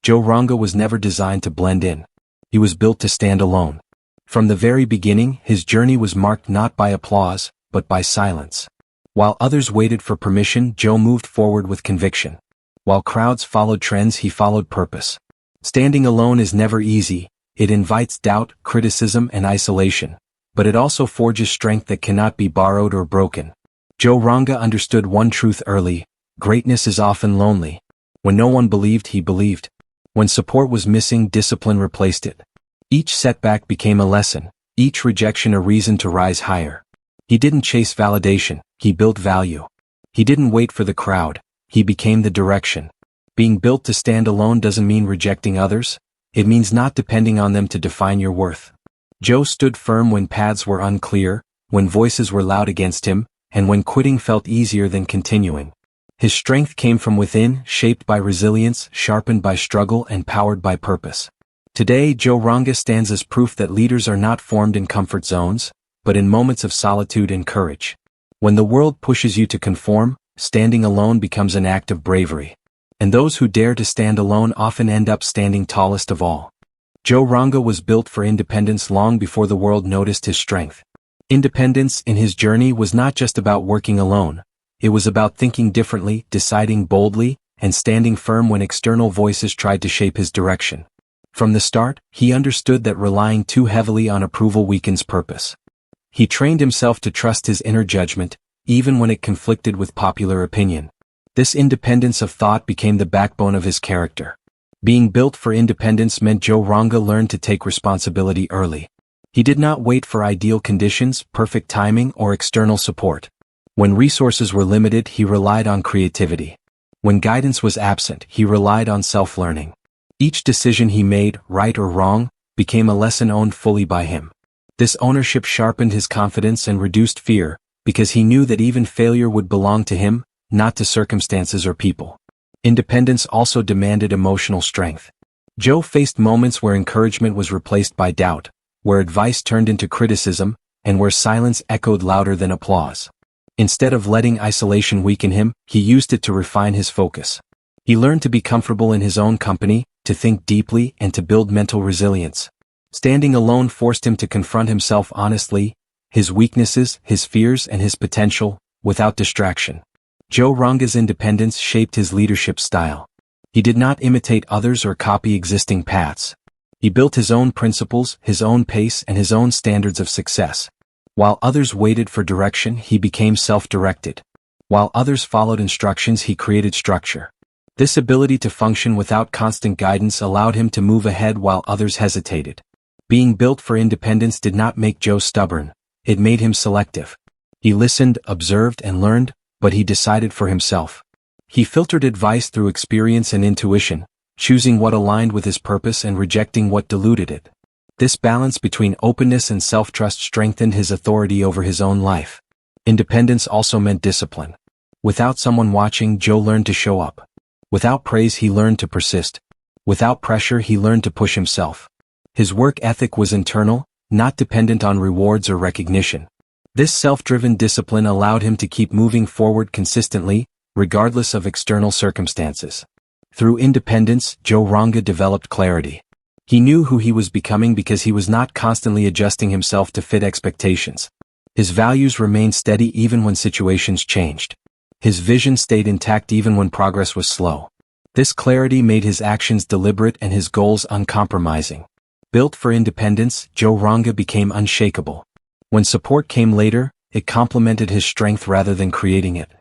Joe Ranga was never designed to blend in. He was built to stand alone. From the very beginning, his journey was marked not by applause, but by silence. While others waited for permission, Joe moved forward with conviction. While crowds followed trends, he followed purpose. Standing alone is never easy. It invites doubt, criticism, and isolation. But it also forges strength that cannot be borrowed or broken. Joe Ranga understood one truth early: greatness is often lonely. When no one believed, he believed. When support was missing, discipline replaced it. Each setback became a lesson, each rejection a reason to rise higher. He didn't chase validation, he built value. He didn't wait for the crowd, he became the direction. Being built to stand alone doesn't mean rejecting others. It means not depending on them to define your worth. Joe stood firm when paths were unclear, when voices were loud against him, and when quitting felt easier than continuing. His strength came from within, shaped by resilience, sharpened by struggle, and powered by purpose. Today, Joe Ranga stands as proof that leaders are not formed in comfort zones, but in moments of solitude and courage. When the world pushes you to conform, standing alone becomes an act of bravery. And those who dare to stand alone often end up standing tallest of all. Joe Ranga was built for independence long before the world noticed his strength. Independence in his journey was not just about working alone. It was about thinking differently, deciding boldly, and standing firm when external voices tried to shape his direction. From the start, he understood that relying too heavily on approval weakens purpose. He trained himself to trust his inner judgment, even when it conflicted with popular opinion. This independence of thought became the backbone of his character. Being built for independence meant Joe Ranga learned to take responsibility early. He did not wait for ideal conditions, perfect timing, or external support. When resources were limited, he relied on creativity. When guidance was absent, he relied on self-learning. Each decision he made, right or wrong, became a lesson owned fully by him. This ownership sharpened his confidence and reduced fear, because he knew that even failure would belong to him, not to circumstances or people. Independence also demanded emotional strength. Joe faced moments where encouragement was replaced by doubt, where advice turned into criticism, and where silence echoed louder than applause. Instead of letting isolation weaken him, he used it to refine his focus. He learned to be comfortable in his own company, to think deeply, and to build mental resilience. Standing alone forced him to confront himself honestly, his weaknesses, his fears, and his potential, without distraction. Joe Ranga's independence shaped his leadership style. He did not imitate others or copy existing paths. He built his own principles, his own pace, and his own standards of success. While others waited for direction, he became self-directed. While others followed instructions, he created structure. This ability to function without constant guidance allowed him to move ahead while others hesitated. Being built for independence did not make Joe stubborn. It made him selective. He listened, observed, and learned, but he decided for himself. He filtered advice through experience and intuition, choosing what aligned with his purpose and rejecting what diluted it. This balance between openness and self-trust strengthened his authority over his own life. Independence also meant discipline. Without someone watching, Joe learned to show up. Without praise, he learned to persist. Without pressure, he learned to push himself. His work ethic was internal, not dependent on rewards or recognition. This self-driven discipline allowed him to keep moving forward consistently, regardless of external circumstances. Through independence, Joe Ranga developed clarity. He knew who he was becoming because he was not constantly adjusting himself to fit expectations. His values remained steady even when situations changed. His vision stayed intact even when progress was slow. This clarity made his actions deliberate and his goals uncompromising. Built for independence, Joe Ranga became unshakable. When support came later, it complemented his strength rather than creating it.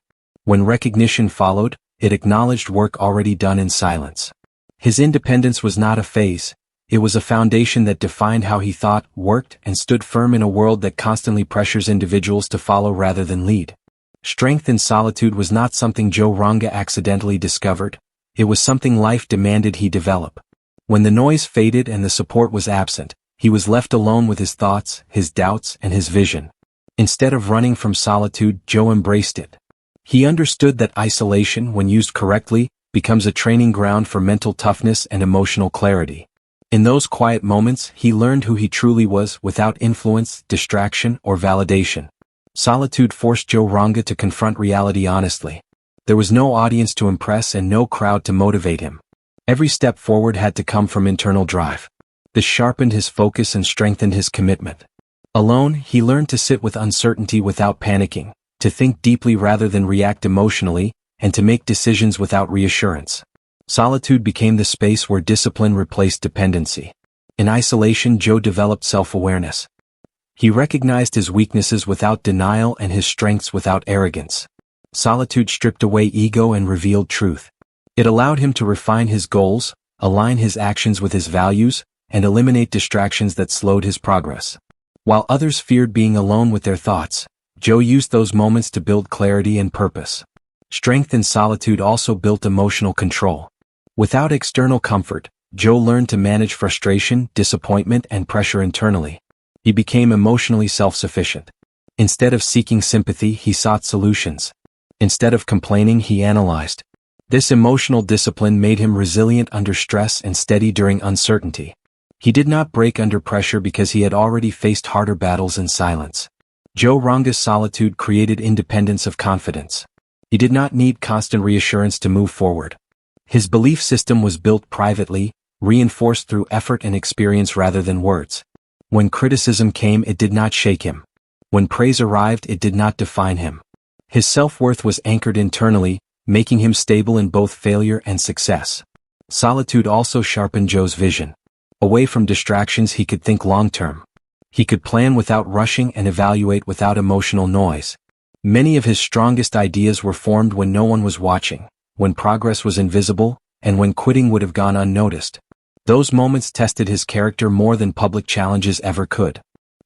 When recognition followed, it acknowledged work already done in silence. His independence was not a phase. It was a foundation that defined how he thought, worked, and stood firm in a world that constantly pressures individuals to follow rather than lead. Strength in solitude was not something Joe Ranga accidentally discovered. It was something life demanded he develop. When the noise faded and the support was absent, he was left alone with his thoughts, his doubts, and his vision. Instead of running from solitude, Joe embraced it. He understood that isolation, when used correctly, becomes a training ground for mental toughness and emotional clarity. In those quiet moments, he learned who he truly was without influence, distraction, or validation. Solitude forced Joe Ranga to confront reality honestly. There was no audience to impress and no crowd to motivate him. Every step forward had to come from internal drive. This sharpened his focus and strengthened his commitment. Alone, he learned to sit with uncertainty without panicking, to think deeply rather than react emotionally, and to make decisions without reassurance. Solitude became the space where discipline replaced dependency. In isolation, Joe developed self-awareness. He recognized his weaknesses without denial and his strengths without arrogance. Solitude stripped away ego and revealed truth. It allowed him to refine his goals, align his actions with his values, and eliminate distractions that slowed his progress. While others feared being alone with their thoughts, Joe used those moments to build clarity and purpose. Strength in solitude also built emotional control. Without external comfort, Joe learned to manage frustration, disappointment, and pressure internally. He became emotionally self-sufficient. Instead of seeking sympathy, he sought solutions. Instead of complaining, he analyzed. This emotional discipline made him resilient under stress and steady during uncertainty. He did not break under pressure because he had already faced harder battles in silence. Joe Ranga's solitude created independence of confidence. He did not need constant reassurance to move forward. His belief system was built privately, reinforced through effort and experience rather than words. When criticism came, it did not shake him. When praise arrived, it did not define him. His self-worth was anchored internally, making him stable in both failure and success. Solitude also sharpened Joe's vision. Away from distractions, he could think long-term. He could plan without rushing and evaluate without emotional noise. Many of his strongest ideas were formed when no one was watching, when progress was invisible, and when quitting would have gone unnoticed. Those moments tested his character more than public challenges ever could.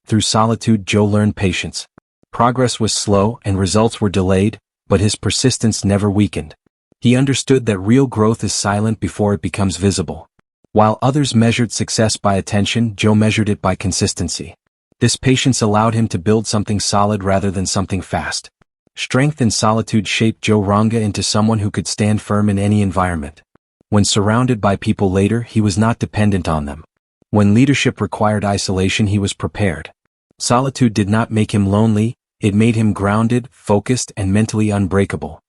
Through solitude, Joe learned patience. Progress was slow and results were delayed, but his persistence never weakened. He understood that real growth is silent before it becomes visible. While others measured success by attention, Joe measured it by consistency. This patience allowed him to build something solid rather than something fast. Strength in solitude shaped Joe Ranga into someone who could stand firm in any environment. When surrounded by people later, he was not dependent on them. When leadership required isolation, he was prepared. Solitude did not make him lonely, it made him grounded, focused, and mentally unbreakable.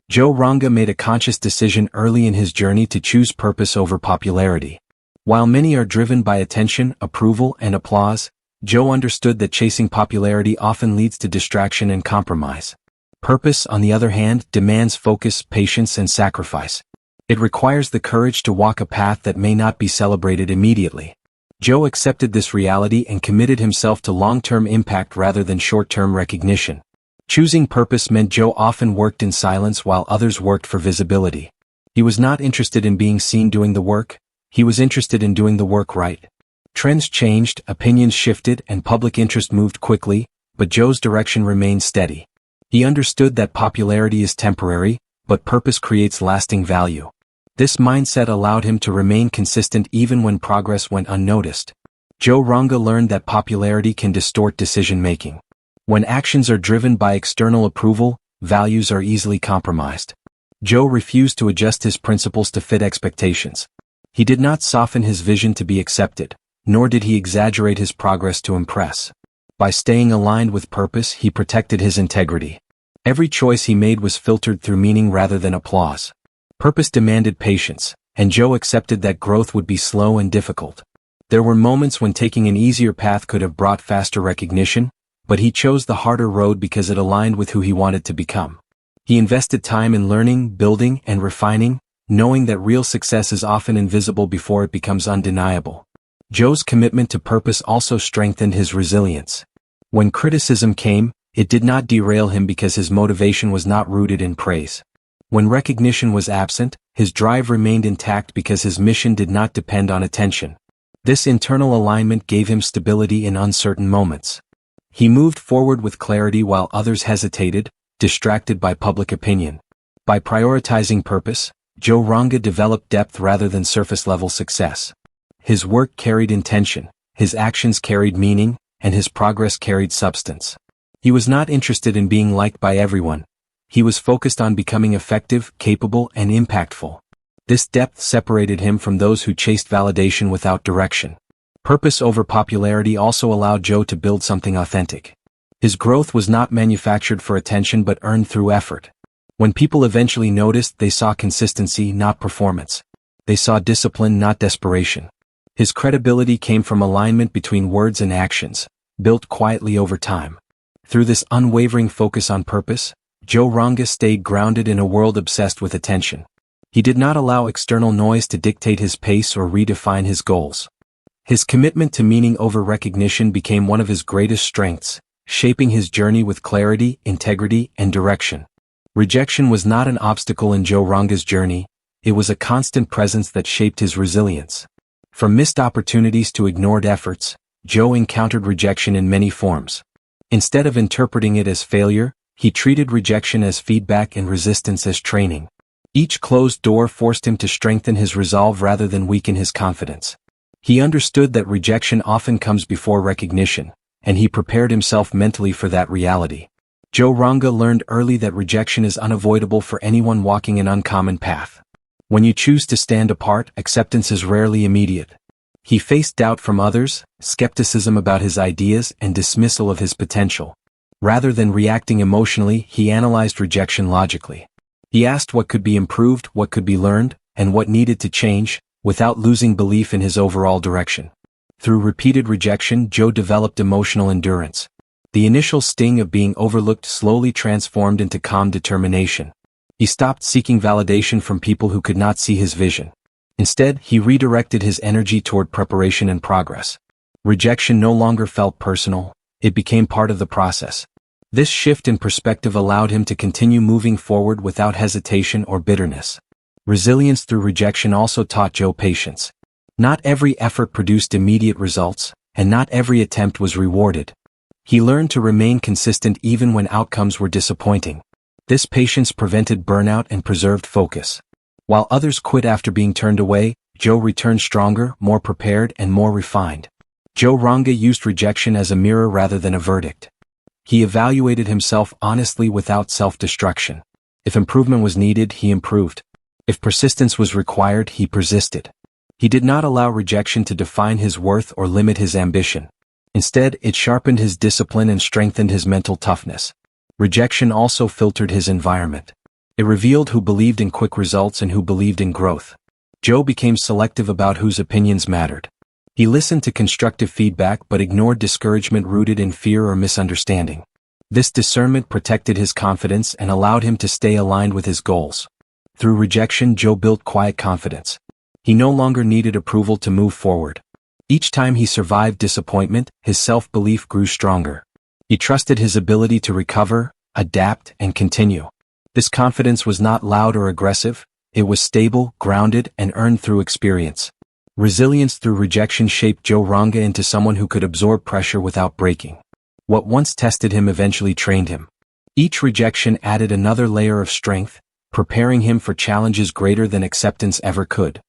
Joe Ranga made a conscious decision early in his journey to choose purpose over popularity. While many are driven by attention, approval, and applause, Joe understood that chasing popularity often leads to distraction and compromise. Purpose, on the other hand, demands focus, patience, and sacrifice. It requires the courage to walk a path that may not be celebrated immediately. Joe accepted this reality and committed himself to long-term impact rather than short-term recognition. Choosing purpose meant Joe often worked in silence while others worked for visibility. He was not interested in being seen doing the work, he was interested in doing the work right. Trends changed, opinions shifted, and public interest moved quickly, but Joe's direction remained steady. He understood that popularity is temporary, but purpose creates lasting value. This mindset allowed him to remain consistent even when progress went unnoticed. Joe Ranga learned that popularity can distort decision-making. When actions are driven by external approval, values are easily compromised. Joe refused to adjust his principles to fit expectations. He did not soften his vision to be accepted, nor did he exaggerate his progress to impress. By staying aligned with purpose, he protected his integrity. Every choice he made was filtered through meaning rather than applause. Purpose demanded patience, and Joe accepted that growth would be slow and difficult. There were moments when taking an easier path could have brought faster recognition, but he chose the harder road because it aligned with who he wanted to become. He invested time in learning, building, and refining, knowing that real success is often invisible before it becomes undeniable. Joe's commitment to purpose also strengthened his resilience. When criticism came, it did not derail him because his motivation was not rooted in praise. When recognition was absent, his drive remained intact because his mission did not depend on attention. This internal alignment gave him stability in uncertain moments. He moved forward with clarity while others hesitated, distracted by public opinion. By prioritizing purpose, Joe Ranga developed depth rather than surface-level success. His work carried intention, his actions carried meaning, and his progress carried substance. He was not interested in being liked by everyone. He was focused on becoming effective, capable, and impactful. This depth separated him from those who chased validation without direction. Purpose over popularity also allowed Joe to build something authentic. His growth was not manufactured for attention but earned through effort. When people eventually noticed, they saw consistency, not performance. they saw discipline, not desperation. His credibility came from alignment between words and actions, built quietly over time. Through this unwavering focus on purpose, Joe Ranga stayed grounded in a world obsessed with attention. He did not allow external noise to dictate his pace or redefine his goals. His commitment to meaning over recognition became one of his greatest strengths, shaping his journey with clarity, integrity, and direction. Rejection was not an obstacle in Joe Ranga's journey, it was a constant presence that shaped his resilience. From missed opportunities to ignored efforts, Joe encountered rejection in many forms. Instead of interpreting it as failure, he treated rejection as feedback and resistance as training. Each closed door forced him to strengthen his resolve rather than weaken his confidence. He understood that rejection often comes before recognition, and he prepared himself mentally for that reality. Joe Ranga learned early that rejection is unavoidable for anyone walking an uncommon path. When you choose to stand apart, acceptance is rarely immediate. He faced doubt from others, skepticism about his ideas, and dismissal of his potential. Rather than reacting emotionally, he analyzed rejection logically. He asked what could be improved, what could be learned, and what needed to change, without losing belief in his overall direction. Through repeated rejection, Joe developed emotional endurance. The initial sting of being overlooked slowly transformed into calm determination. He stopped seeking validation from people who could not see his vision. Instead, he redirected his energy toward preparation and progress. Rejection no longer felt personal, it became part of the process. This shift in perspective allowed him to continue moving forward without hesitation or bitterness. Resilience through rejection also taught Joe patience. Not every effort produced immediate results, and not every attempt was rewarded. He learned to remain consistent even when outcomes were disappointing. This patience prevented burnout and preserved focus. While others quit after being turned away, Joe returned stronger, more prepared, and more refined. Joe Ranga used rejection as a mirror rather than a verdict. He evaluated himself honestly without self-destruction. If improvement was needed, he improved. If persistence was required, he persisted. He did not allow rejection to define his worth or limit his ambition. Instead, it sharpened his discipline and strengthened his mental toughness. Rejection also filtered his environment. It revealed who believed in quick results and who believed in growth. Joe became selective about whose opinions mattered. He listened to constructive feedback but ignored discouragement rooted in fear or misunderstanding. This discernment protected his confidence and allowed him to stay aligned with his goals. Through rejection, Joe built quiet confidence. He no longer needed approval to move forward. Each time he survived disappointment, his self-belief grew stronger. He trusted his ability to recover, adapt, and continue. This confidence was not loud or aggressive, it was stable, grounded, and earned through experience. Resilience through rejection shaped Joe Ranga into someone who could absorb pressure without breaking. What once tested him eventually trained him. Each rejection added another layer of strength, preparing him for challenges greater than acceptance ever could.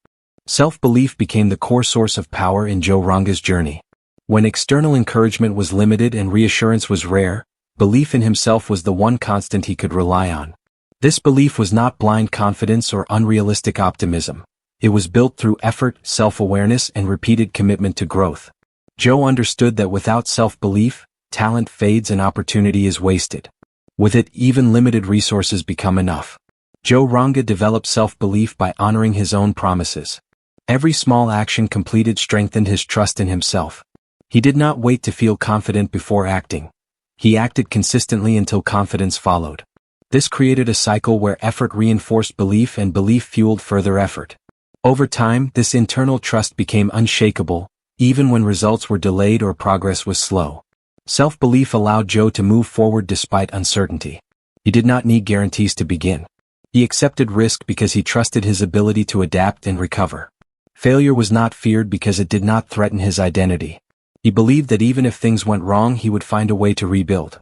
Self-belief became the core source of power in Joe Ranga's journey. When external encouragement was limited and reassurance was rare, belief in himself was the one constant he could rely on. This belief was not blind confidence or unrealistic optimism. It was built through effort, self-awareness, and repeated commitment to growth. Joe understood that without self-belief, talent fades and opportunity is wasted. With it, even limited resources become enough. Joe Ranga developed self-belief by honoring his own promises. Every small action completed strengthened his trust in himself. He did not wait to feel confident before acting. He acted consistently until confidence followed. This created a cycle where effort reinforced belief and belief fueled further effort. Over time, this internal trust became unshakable, even when results were delayed or progress was slow. Self-belief allowed Joe to move forward despite uncertainty. He did not need guarantees to begin. He accepted risk because he trusted his ability to adapt and recover. Failure was not feared because it did not threaten his identity. He believed that even if things went wrong, he would find a way to rebuild.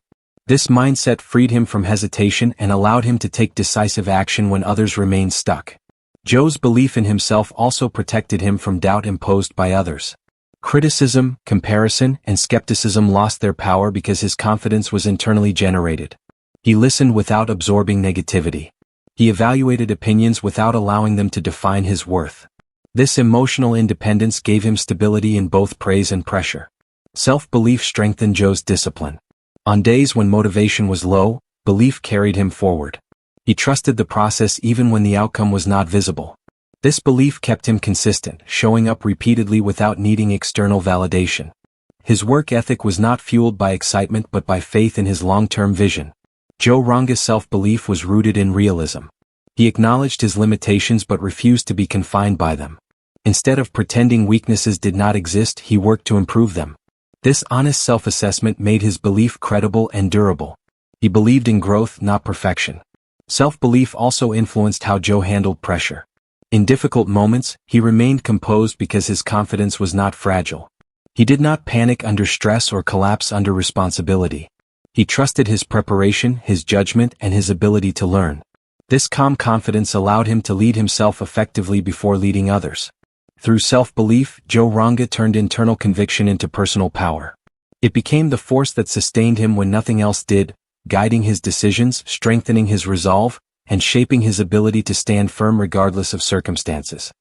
This mindset freed him from hesitation and allowed him to take decisive action when others remained stuck. Joe's belief in himself also protected him from doubt imposed by others. Criticism, comparison, and skepticism lost their power because his confidence was internally generated. He listened without absorbing negativity. He evaluated opinions without allowing them to define his worth. This emotional independence gave him stability in both praise and pressure. Self-belief strengthened Joe's discipline. On days when motivation was low, belief carried him forward. He trusted the process even when the outcome was not visible. This belief kept him consistent, showing up repeatedly without needing external validation. His work ethic was not fueled by excitement but by faith in his long-term vision. Joe Ranga's self-belief was rooted in realism. He acknowledged his limitations but refused to be confined by them. Instead of pretending weaknesses did not exist, he worked to improve them. This honest self-assessment made his belief credible and durable. He believed in growth, not perfection. Self-belief also influenced how Joe handled pressure. In difficult moments, he remained composed because his confidence was not fragile. He did not panic under stress or collapse under responsibility. He trusted his preparation, his judgment, and his ability to learn. This calm confidence allowed him to lead himself effectively before leading others. Through self-belief, Joe Ranga turned internal conviction into personal power. It became the force that sustained him when nothing else did, guiding his decisions, strengthening his resolve, and shaping his ability to stand firm regardless of circumstances.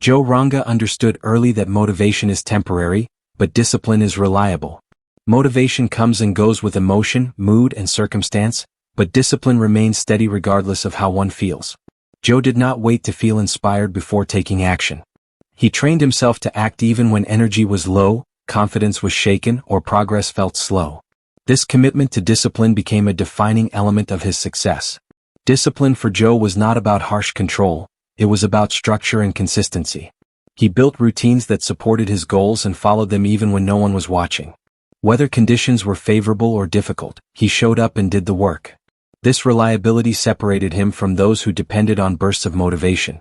Joe Ranga understood early that motivation is temporary, but discipline is reliable. Motivation comes and goes with emotion, mood, and circumstance, but discipline remains steady regardless of how one feels. Joe did not wait to feel inspired before taking action. He trained himself to act even when energy was low, confidence was shaken, or progress felt slow. This commitment to discipline became a defining element of his success. Discipline for Joe was not about harsh control, it was about structure and consistency. He built routines that supported his goals and followed them even when no one was watching. Whether conditions were favorable or difficult, he showed up and did the work. This reliability separated him from those who depended on bursts of motivation.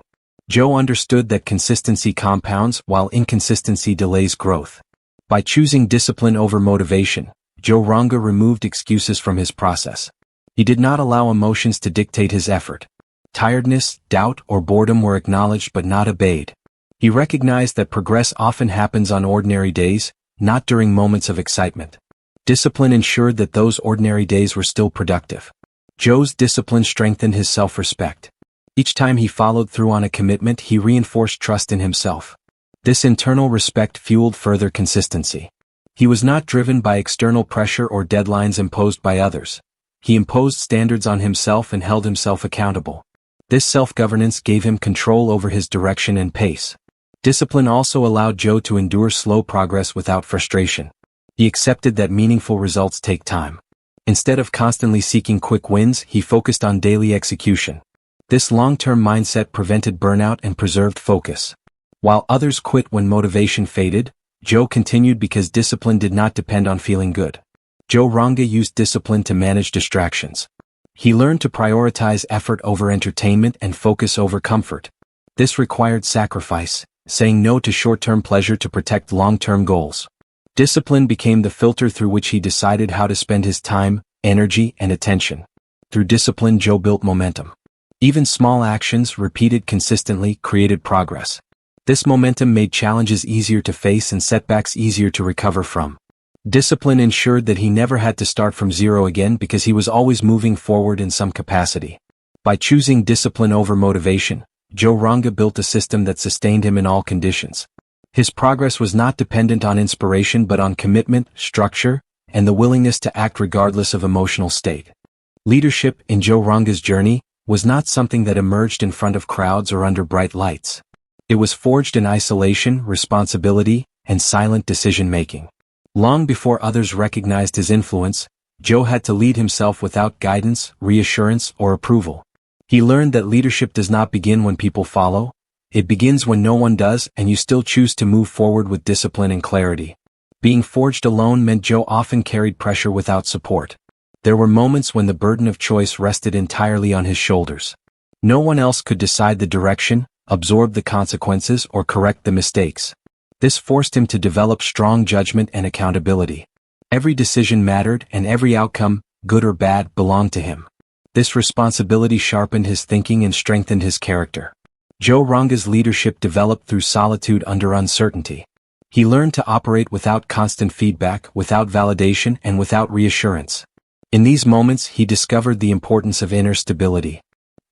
Joe understood that consistency compounds while inconsistency delays growth. By choosing discipline over motivation, Joe Ranga removed excuses from his process. He did not allow emotions to dictate his effort. Tiredness, doubt, or boredom were acknowledged but not obeyed. He recognized that progress often happens on ordinary days, not during moments of excitement. Discipline ensured that those ordinary days were still productive. Joe's discipline strengthened his self-respect. Each time he followed through on a commitment, he reinforced trust in himself. This internal respect fueled further consistency. He was not driven by external pressure or deadlines imposed by others. He imposed standards on himself and held himself accountable. This self-governance gave him control over his direction and pace. Discipline also allowed Joe to endure slow progress without frustration. He accepted that meaningful results take time. Instead of constantly seeking quick wins, he focused on daily execution. This long-term mindset prevented burnout and preserved focus. While others quit when motivation faded, Joe continued because discipline did not depend on feeling good. Joe Ranga used discipline to manage distractions. He learned to prioritize effort over entertainment and focus over comfort. This required sacrifice, saying no to short-term pleasure to protect long-term goals. Discipline became the filter through which he decided how to spend his time, energy, and attention. Through discipline, Joe built momentum. Even small actions, repeated consistently, created progress. This momentum made challenges easier to face and setbacks easier to recover from. Discipline ensured that he never had to start from zero again because he was always moving forward in some capacity. By choosing discipline over motivation, Joe Ranga built a system that sustained him in all conditions. His progress was not dependent on inspiration but on commitment, structure, and the willingness to act regardless of emotional state. Leadership, in Joe Ranga's journey, was not something that emerged in front of crowds or under bright lights. It was forged in isolation, responsibility, and silent decision-making. Long before others recognized his influence, Joe had to lead himself without guidance, reassurance, or approval. He learned that leadership does not begin when people follow. It begins when no one does and you still choose to move forward with discipline and clarity. Being forged alone meant Joe often carried pressure without support. There were moments when the burden of choice rested entirely on his shoulders. No one else could decide the direction, absorb the consequences, or correct the mistakes. This forced him to develop strong judgment and accountability. Every decision mattered and every outcome, good or bad, belonged to him. This responsibility sharpened his thinking and strengthened his character. Joe Ranga's leadership developed through solitude under uncertainty. He learned to operate without constant feedback, without validation, and without reassurance. In these moments, he discovered the importance of inner stability.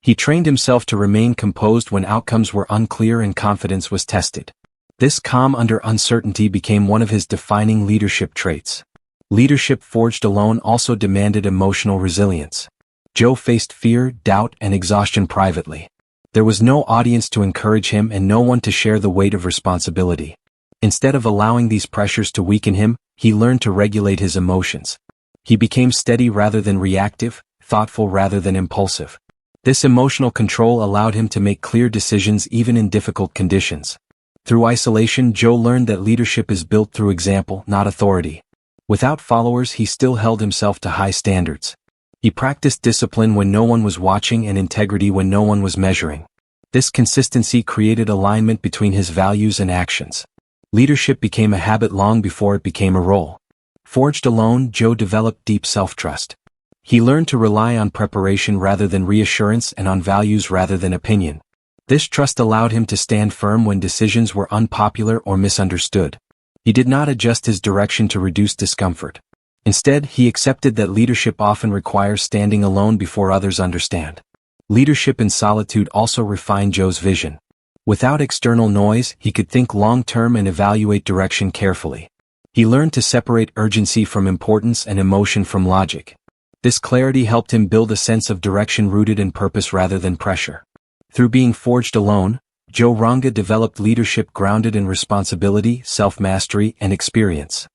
He trained himself to remain composed when outcomes were unclear and confidence was tested. This calm under uncertainty became one of his defining leadership traits. Leadership forged alone also demanded emotional resilience. Joe faced fear, doubt, and exhaustion privately. There was no audience to encourage him and no one to share the weight of responsibility. Instead of allowing these pressures to weaken him, he learned to regulate his emotions. He became steady rather than reactive, thoughtful rather than impulsive. This emotional control allowed him to make clear decisions even in difficult conditions. Through isolation, Joe learned that leadership is built through example, not authority. Without followers, he still held himself to high standards. He practiced discipline when no one was watching and integrity when no one was measuring. This consistency created alignment between his values and actions. Leadership became a habit long before it became a role. Forged alone, Joe developed deep self-trust. He learned to rely on preparation rather than reassurance and on values rather than opinion. This trust allowed him to stand firm when decisions were unpopular or misunderstood. He did not adjust his direction to reduce discomfort. Instead, he accepted that leadership often requires standing alone before others understand. Leadership in solitude also refined Joe's vision. Without external noise, he could think long-term and evaluate direction carefully. He learned to separate urgency from importance and emotion from logic. This clarity helped him build a sense of direction rooted in purpose rather than pressure. Through being forged alone, Joe Ranga developed leadership grounded in responsibility, self-mastery, and experience.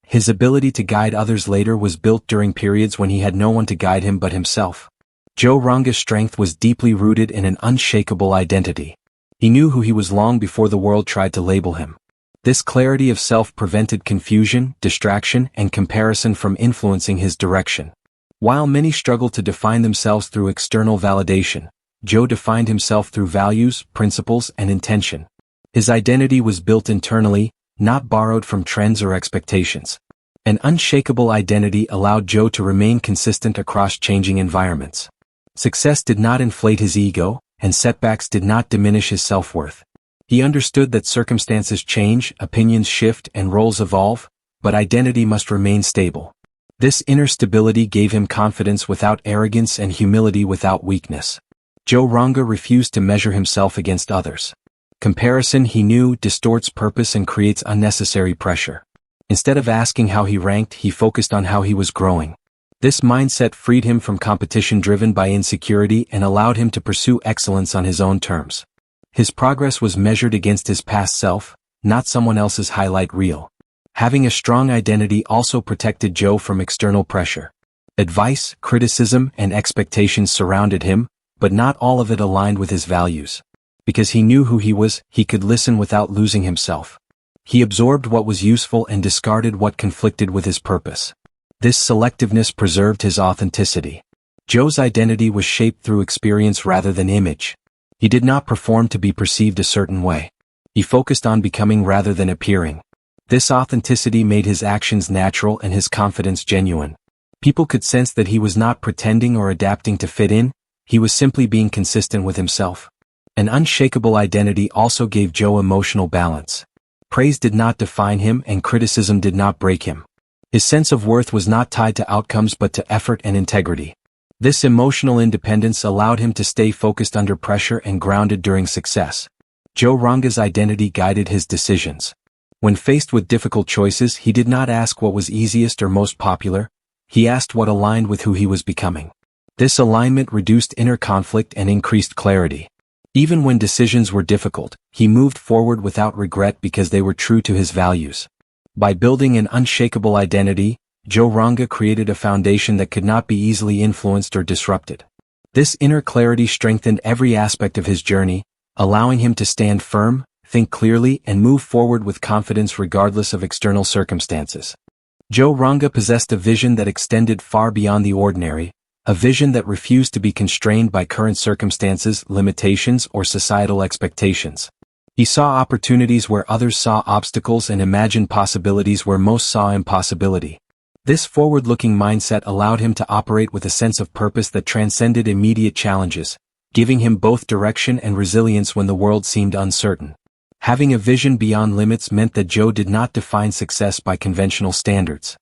His ability to guide others later was built during periods when he had no one to guide him but himself. Joe Ranga's strength was deeply rooted in an unshakable identity. He knew who he was long before the world tried to label him. This clarity of self prevented confusion, distraction, and comparison from influencing his direction. While many struggle to define themselves through external validation, Joe defined himself through values, principles, and intention. His identity was built internally, not borrowed from trends or expectations. An unshakable identity allowed Joe to remain consistent across changing environments. Success did not inflate his ego, and setbacks did not diminish his self-worth. He understood that circumstances change, opinions shift, and roles evolve, but identity must remain stable. This inner stability gave him confidence without arrogance and humility without weakness. Joe Ranga refused to measure himself against others. Comparison, he knew, distorts purpose and creates unnecessary pressure. Instead of asking how he ranked, he focused on how he was growing. This mindset freed him from competition driven by insecurity and allowed him to pursue excellence on his own terms. His progress was measured against his past self, not someone else's highlight reel. Having a strong identity also protected Joe from external pressure. Advice, criticism, and expectations surrounded him, but not all of it aligned with his values. Because he knew who he was, he could listen without losing himself. He absorbed what was useful and discarded what conflicted with his purpose. This selectiveness preserved his authenticity. Joe's identity was shaped through experience rather than image. He did not perform to be perceived a certain way. He focused on becoming rather than appearing. This authenticity made his actions natural and his confidence genuine. People could sense that he was not pretending or adapting to fit in, he was simply being consistent with himself. An unshakable identity also gave Joe emotional balance. Praise did not define him and criticism did not break him. His sense of worth was not tied to outcomes but to effort and integrity. This emotional independence allowed him to stay focused under pressure and grounded during success. Joe Ranga's identity guided his decisions. When faced with difficult choices, he did not ask what was easiest or most popular, he asked what aligned with who he was becoming. This alignment reduced inner conflict and increased clarity. Even when decisions were difficult, he moved forward without regret because they were true to his values. By building an unshakable identity, Joe Ranga created a foundation that could not be easily influenced or disrupted. This inner clarity strengthened every aspect of his journey, allowing him to stand firm, think clearly, and move forward with confidence regardless of external circumstances. Joe Ranga possessed a vision that extended far beyond the ordinary, a vision that refused to be constrained by current circumstances, limitations, or societal expectations. He saw opportunities where others saw obstacles and imagined possibilities where most saw impossibility. This forward-looking mindset allowed him to operate with a sense of purpose that transcended immediate challenges, giving him both direction and resilience when the world seemed uncertain. Having a vision beyond limits meant that Joe did not define success by conventional standards.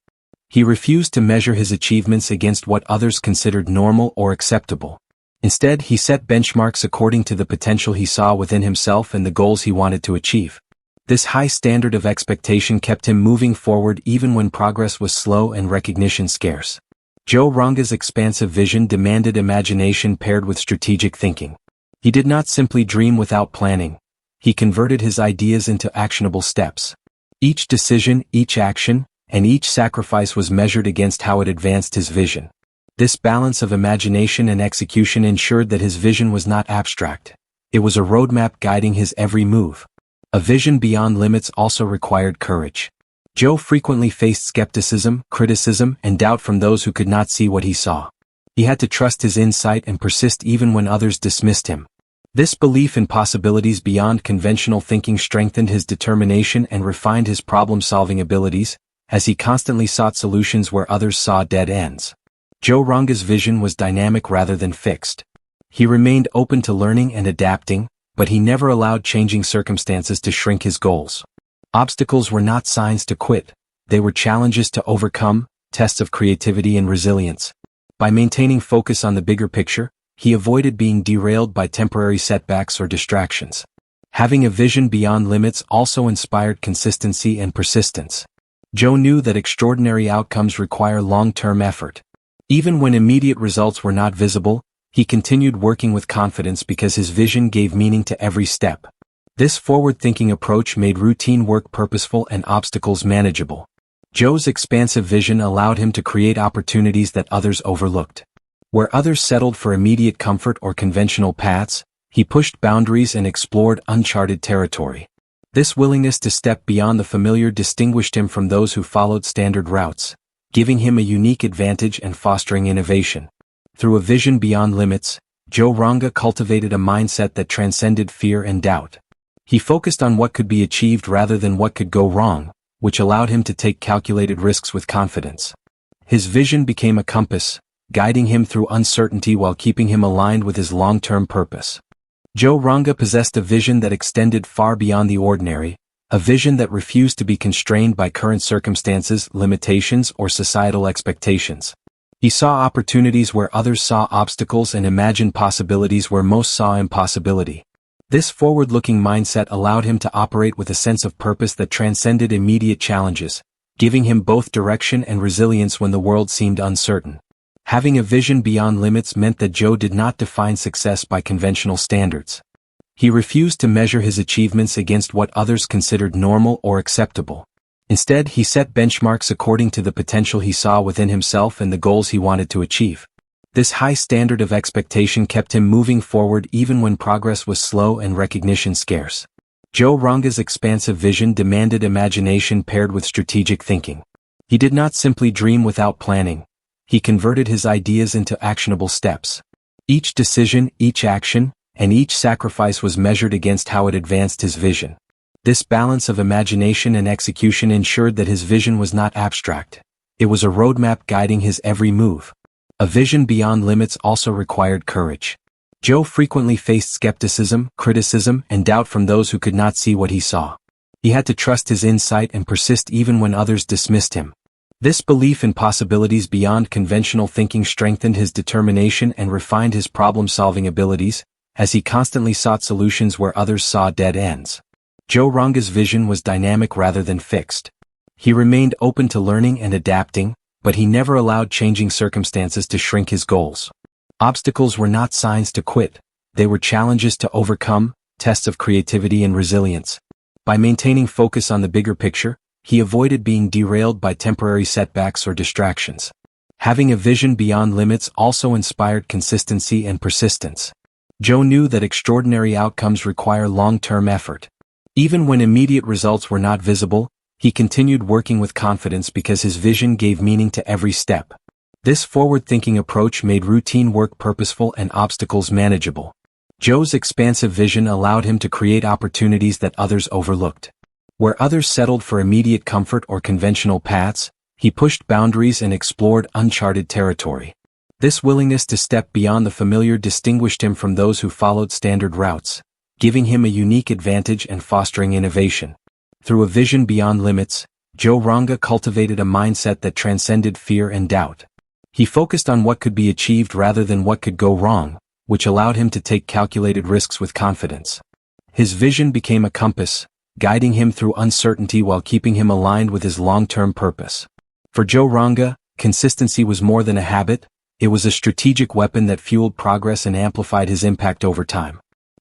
He refused to measure his achievements against what others considered normal or acceptable. Instead, he set benchmarks according to the potential he saw within himself and the goals he wanted to achieve. This high standard of expectation kept him moving forward even when progress was slow and recognition scarce. Joe Ranga's expansive vision demanded imagination paired with strategic thinking. He did not simply dream without planning. He converted his ideas into actionable steps. Each decision, each action, and each sacrifice was measured against how it advanced his vision. This balance of imagination and execution ensured that his vision was not abstract. It was a roadmap guiding his every move. A vision beyond limits also required courage. Joe frequently faced skepticism, criticism, and doubt from those who could not see what he saw. He had to trust his insight and persist even when others dismissed him. This belief in possibilities beyond conventional thinking strengthened his determination and refined his problem-solving abilities, as he constantly sought solutions where others saw dead ends. Joe Ranga's vision was dynamic rather than fixed. He remained open to learning and adapting, but he never allowed changing circumstances to shrink his goals. Obstacles were not signs to quit. They were challenges to overcome, tests of creativity and resilience. By maintaining focus on the bigger picture, he avoided being derailed by temporary setbacks or distractions. Having a vision beyond limits also inspired consistency and persistence. Joe knew that extraordinary outcomes require long-term effort. Even when immediate results were not visible, he continued working with confidence because his vision gave meaning to every step. This forward-thinking approach made routine work purposeful and obstacles manageable. Joe's expansive vision allowed him to create opportunities that others overlooked. Where others settled for immediate comfort or conventional paths, he pushed boundaries and explored uncharted territory. This willingness to step beyond the familiar distinguished him from those who followed standard routes, giving him a unique advantage and fostering innovation. Through a vision beyond limits, Joe Ranga cultivated a mindset that transcended fear and doubt. He focused on what could be achieved rather than what could go wrong, which allowed him to take calculated risks with confidence. His vision became a compass, guiding him through uncertainty while keeping him aligned with his long-term purpose. Joe Ranga possessed a vision that extended far beyond the ordinary, a vision that refused to be constrained by current circumstances, limitations, or societal expectations. He saw opportunities where others saw obstacles and imagined possibilities where most saw impossibility. This forward-looking mindset allowed him to operate with a sense of purpose that transcended immediate challenges, giving him both direction and resilience when the world seemed uncertain. Having a vision beyond limits meant that Joe did not define success by conventional standards. He refused to measure his achievements against what others considered normal or acceptable. Instead, he set benchmarks according to the potential he saw within himself and the goals he wanted to achieve. This high standard of expectation kept him moving forward even when progress was slow and recognition scarce. Joe Ranga's expansive vision demanded imagination paired with strategic thinking. He did not simply dream without planning. He converted his ideas into actionable steps. Each decision, each action, and each sacrifice was measured against how it advanced his vision. This balance of imagination and execution ensured that his vision was not abstract. It was a roadmap guiding his every move. A vision beyond limits also required courage. Joe frequently faced skepticism, criticism, and doubt from those who could not see what he saw. He had to trust his insight and persist even when others dismissed him. This belief in possibilities beyond conventional thinking strengthened his determination and refined his problem-solving abilities, as he constantly sought solutions where others saw dead ends. Joe Ranga's vision was dynamic rather than fixed. He remained open to learning and adapting, but he never allowed changing circumstances to shrink his goals. Obstacles were not signs to quit. They were challenges to overcome, tests of creativity and resilience. By maintaining focus on the bigger picture, he avoided being derailed by temporary setbacks or distractions. Having a vision beyond limits also inspired consistency and persistence. Joe knew that extraordinary outcomes require long-term effort. Even when immediate results were not visible, he continued working with confidence because his vision gave meaning to every step. This forward-thinking approach made routine work purposeful and obstacles manageable. Joe's expansive vision allowed him to create opportunities that others overlooked. Where others settled for immediate comfort or conventional paths, he pushed boundaries and explored uncharted territory. This willingness to step beyond the familiar distinguished him from those who followed standard routes, giving him a unique advantage and fostering innovation. Through a vision beyond limits, Joe Ranga cultivated a mindset that transcended fear and doubt. He focused on what could be achieved rather than what could go wrong, which allowed him to take calculated risks with confidence. His vision became a compass, guiding him through uncertainty while keeping him aligned with his long-term purpose. For Joe Ranga, consistency was more than a habit, it was a strategic weapon that fueled progress and amplified his impact over time.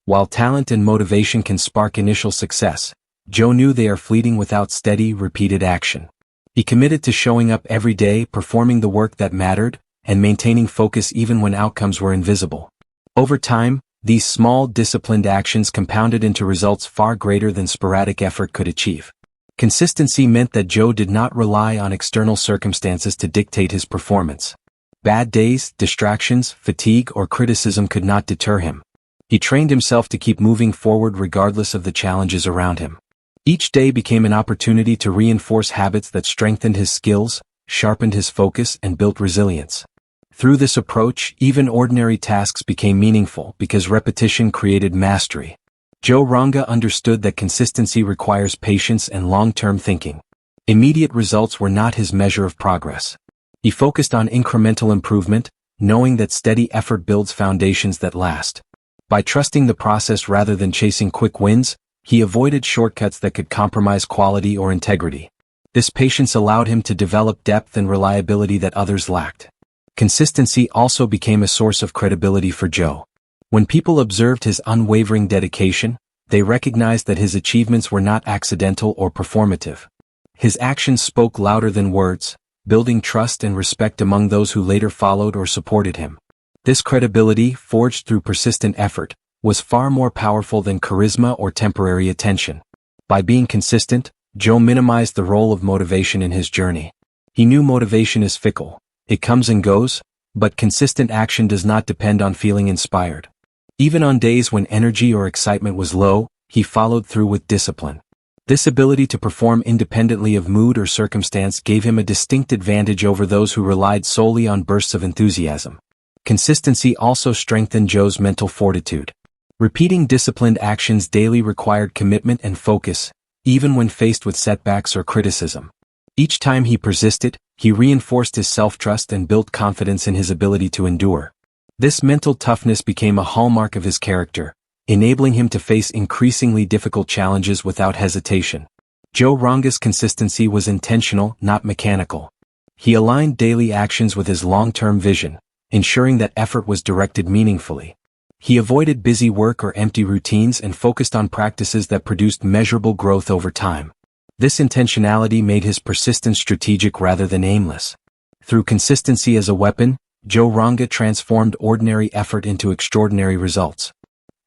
While talent and motivation can spark initial success, Joe knew they are fleeting without steady, repeated action. He committed to showing up every day, performing the work that mattered, and maintaining focus even when outcomes were invisible. Over time, these small, disciplined actions compounded into results far greater than sporadic effort could achieve. Consistency meant that Joe did not rely on external circumstances to dictate his performance. Bad days, distractions, fatigue, or criticism could not deter him. He trained himself to keep moving forward regardless of the challenges around him. Each day became an opportunity to reinforce habits that strengthened his skills, sharpened his focus, and built resilience. Through this approach, even ordinary tasks became meaningful because repetition created mastery. Joe Ranga understood that consistency requires patience and long-term thinking. Immediate results were not his measure of progress. He focused on incremental improvement, knowing that steady effort builds foundations that last. By trusting the process rather than chasing quick wins, he avoided shortcuts that could compromise quality or integrity. This patience allowed him to develop depth and reliability that others lacked. Consistency also became a source of credibility for Joe. When people observed his unwavering dedication, they recognized that his achievements were not accidental or performative. His actions spoke louder than words, building trust and respect among those who later followed or supported him. This credibility, forged through persistent effort, was far more powerful than charisma or temporary attention. By being consistent, Joe minimized the role of motivation in his journey. He knew motivation is fickle. It comes and goes, but consistent action does not depend on feeling inspired. Even on days when energy or excitement was low, he followed through with discipline. This ability to perform independently of mood or circumstance gave him a distinct advantage over those who relied solely on bursts of enthusiasm. Consistency also strengthened Joe's mental fortitude. Repeating disciplined actions daily required commitment and focus, even when faced with setbacks or criticism. Each time he persisted, he reinforced his self-trust and built confidence in his ability to endure. This mental toughness became a hallmark of his character, enabling him to face increasingly difficult challenges without hesitation. Joe Ranga's consistency was intentional, not mechanical. He aligned daily actions with his long-term vision, ensuring that effort was directed meaningfully. He avoided busy work or empty routines and focused on practices that produced measurable growth over time. This intentionality made his persistence strategic rather than aimless. Through consistency as a weapon, Joe Ranga transformed ordinary effort into extraordinary results.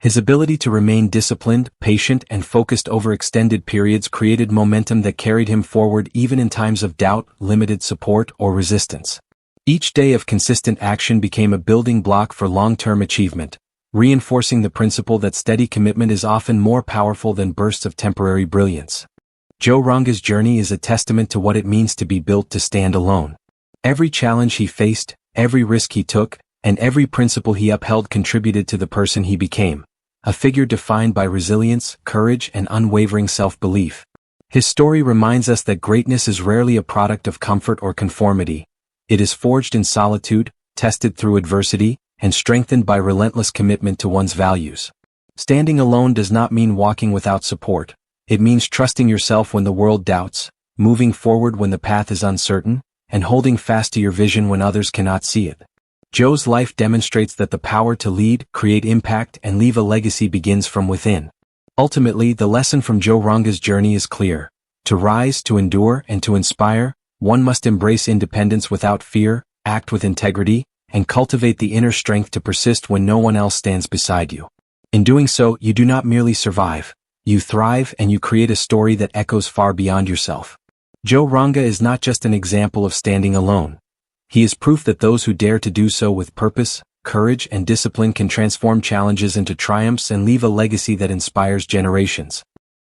His ability to remain disciplined, patient, and focused over extended periods created momentum that carried him forward even in times of doubt, limited support, or resistance. Each day of consistent action became a building block for long-term achievement, reinforcing the principle that steady commitment is often more powerful than bursts of temporary brilliance. Joe Ranga's journey is a testament to what it means to be built to stand alone. Every challenge he faced, every risk he took, and every principle he upheld contributed to the person he became, a figure defined by resilience, courage, and unwavering self-belief. His story reminds us that greatness is rarely a product of comfort or conformity. It is forged in solitude, tested through adversity, and strengthened by relentless commitment to one's values. Standing alone does not mean walking without support. It means trusting yourself when the world doubts, moving forward when the path is uncertain, and holding fast to your vision when others cannot see it. Joe's life demonstrates that the power to lead, create impact, and leave a legacy begins from within. Ultimately, the lesson from Joe Ranga's journey is clear. To rise, to endure, and to inspire, one must embrace independence without fear, act with integrity, and cultivate the inner strength to persist when no one else stands beside you. In doing so, you do not merely survive. You thrive and you create a story that echoes far beyond yourself. Joe Ranga is not just an example of standing alone. He is proof that those who dare to do so with purpose, courage, and discipline can transform challenges into triumphs and leave a legacy that inspires generations.